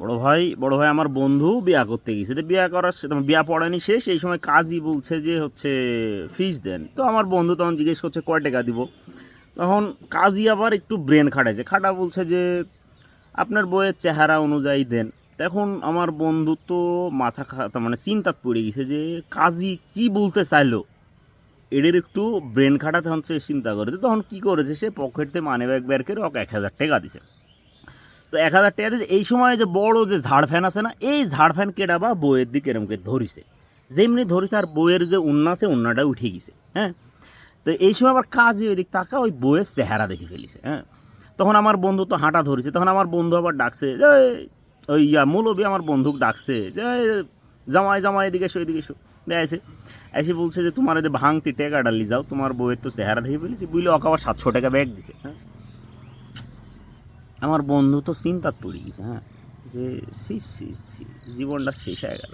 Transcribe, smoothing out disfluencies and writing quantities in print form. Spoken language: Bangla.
বড় ভাই আমার বন্ধু বিয়া করতে গেছে, তো বিয়া করার বিয়া পড়ানি শেষ, এই সময় কাজী বলছে যে হচ্ছে ফিস দেন। তো আমার বন্ধু তখন জিজ্ঞেস করছে কয় টাকা দিব। তখন কাজী আবার একটু ব্রেন খাটাইছে, বলছে যে আপনার বইয়ের চেহারা অনুযায়ী দেন। তখন আমার বন্ধু তো তার মানে চিন্তাত পড়ে গেছে যে কাজী কি বলতে চাইলো, এদের একটু ব্রেন খাটাতে হচ্ছে চিন্তা করেছে। তখন কি করেছে, সে পকেট থেকে মানি ব্যাগ বের করে ওকে 1,000 টাকা দিছে। তো 1,000 টাকা দিয়েছে, এই সময় যে বড় যে ঝাড় ফ্যান আছে না, এই ঝাড় ফ্যান কেডা বা বইয়ের দিকে এরমকে ধরিছে, যেমনি ধরিছে আর বইয়ের যে উন্না আছে উন্নাটা উঠে গেছে। হ্যাঁ, তো এই সময় আবার কাজে ওই দিক তাকা ওই বইয়ের চেহারা দেখে ফেলিছে। হ্যাঁ, তখন আমার বন্ধু তো হাঁটা ধরেছে, তখন আমার বন্ধু আবার ডাকছে যে ওই মৌলবি আমার বন্ধুক ডাকছে যে জামাই জামাই এদিকে এসো এদিকে এসো। দেখছে এসে বলছে যে তোমার এদের ভাঙতি টেকা ডালি যাও, তোমার বইয়ের তো চেহারা দেখে ফেলেছি বুঝলে, ওকে আবার 700 টাকা ব্যাগ দিছে। হ্যাঁ, আমার বন্ধু তো চিন্তাত পড়ে গেছে। হ্যাঁ, যে সি সি সি জীবনটা শেষ হয়ে গেল।